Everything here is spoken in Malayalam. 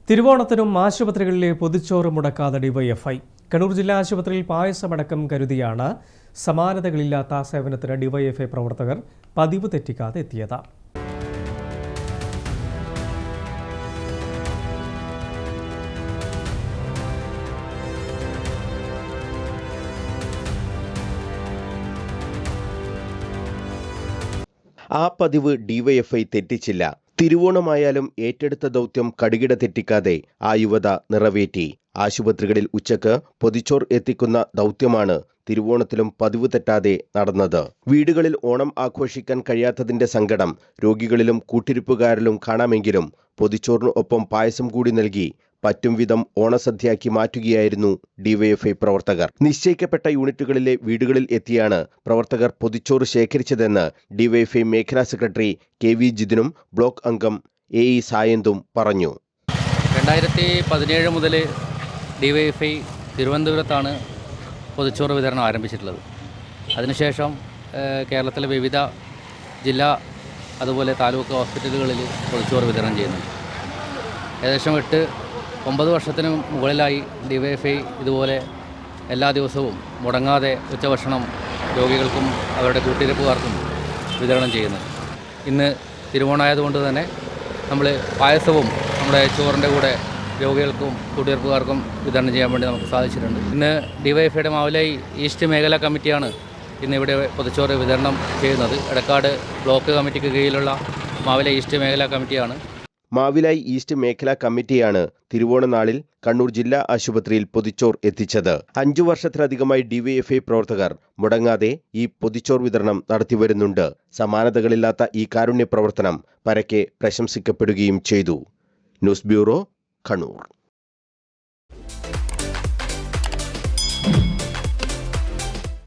തിരുവോണത്തിനും ആശുപത്രികളിലെ പൊതിച്ചോറ് മുടക്കാതെ ഡിവൈഎഫ്ഐ. കണ്ണൂർ ജില്ലാ ആശുപത്രിയിൽ പായസമടക്കം കരുതിയാണ് സമാനതകളില്ലാത്ത സേവനത്തിന് ഡിവൈഎഫ്ഐ പ്രവർത്തകർ പതിവ് തെറ്റിക്കാതെ എത്തിയത്. ആ പതിവ് ഡിവൈഎഫ്ഐ തെറ്റിച്ചില്ല. തിരുവോണമായാലും ഏറ്റെടുത്ത ദൗത്യം കടുകിട തെറ്റിക്കാതെ ആ യുവത നിറവേറ്റി. ആശുപത്രികളിൽ ഉച്ചക്ക് പൊതിച്ചോർ എത്തിക്കുന്ന ദൗത്യമാണ് തിരുവോണത്തിലും പതിവ് തെറ്റാതെ നടന്നത്. വീടുകളിൽ ഓണം ആഘോഷിക്കാൻ കഴിയാത്തതിന്റെ സങ്കടം രോഗികളിലും കൂട്ടിരിപ്പുകാരിലും കാണാമെങ്കിലും പൊതിച്ചോറിന് ഒപ്പം പായസം കൂടി നൽകി പറ്റും വിധം ഓണസദ്യയാക്കി മാറ്റുകയായിരുന്നു ഡിവൈഎഫ്ഐ പ്രവർത്തകർ. നിശ്ചയിക്കപ്പെട്ട യൂണിറ്റുകളിലെ വീടുകളിൽ എത്തിയാണ് പ്രവർത്തകർ പൊതിച്ചോറ് ശേഖരിച്ചതെന്ന് ഡിവൈഎഫ്ഐ മേഖലാ സെക്രട്ടറി കെ.വി. ജിതിനും ബ്ലോക്ക് അംഗം എ.ഇ. സായന്തും പറഞ്ഞു. 2017 മുതൽ ഡിവൈഎഫ്ഐ തിരുവനന്തപുരത്താണ് പൊതിച്ചോറ് വിതരണം ആരംഭിച്ചിട്ടുള്ളത്. അതിനുശേഷം കേരളത്തിലെ വിവിധ ജില്ലാ അതുപോലെ താലൂക്ക് ഹോസ്പിറ്റലുകളിൽ പൊതിച്ചോറ് വിതരണം ചെയ്യുന്നുണ്ട്. ഏകദേശം 8-9 വർഷത്തിന് മുകളിലായി ഡിവൈഎഫ്ഐ ഇതുപോലെ എല്ലാ ദിവസവും മുടങ്ങാതെ ഉച്ചഭക്ഷണം രോഗികൾക്കും അവരുടെ കൂട്ടിരിപ്പുകാർക്കും വിതരണം ചെയ്യുന്നു. ഇന്ന് തിരുവോണമായതുകൊണ്ട് തന്നെ നമ്മൾ പായസവും നമ്മുടെ ചോറിൻ്റെ കൂടെ രോഗികൾക്കും കൂട്ടിരിപ്പുകാർക്കും വിതരണം ചെയ്യാൻ വേണ്ടി നമുക്ക് സാധിച്ചിട്ടുണ്ട്. ഇന്ന് ഡിവൈഎഫ്ഐയുടെ മാവിലായി ഈസ്റ്റ് മേഖലാ കമ്മിറ്റിയാണ് ഇന്നിവിടെ പൊതിച്ചോറ് വിതരണം ചെയ്യുന്നത്. എടക്കാട് ബ്ലോക്ക് കമ്മിറ്റിക്ക് കീഴിലുള്ള മാവിലായി ഈസ്റ്റ് മേഖലാ കമ്മിറ്റിയാണ്. മാവിലായി ഈസ്റ്റ് മേഖലാ കമ്മിറ്റിയാണ് തിരുവോണ നാളിൽ കണ്ണൂർ ജില്ലാ ആശുപത്രിയിൽ പൊതിച്ചോർ എത്തിച്ചത്. 5 വർഷത്തിലധികമായി ഡിവൈഎഫ്ഐ പ്രവർത്തകർ മുടങ്ങാതെ ഈ പൊതിച്ചോർ വിതരണം നടത്തിവരുന്നുണ്ട്. സമാനതകളില്ലാത്ത ഈ കാരുണ്യ പ്രവർത്തനം പരക്കെ പ്രശംസിക്കപ്പെടുകയും ചെയ്തു. News bureau, Kannur.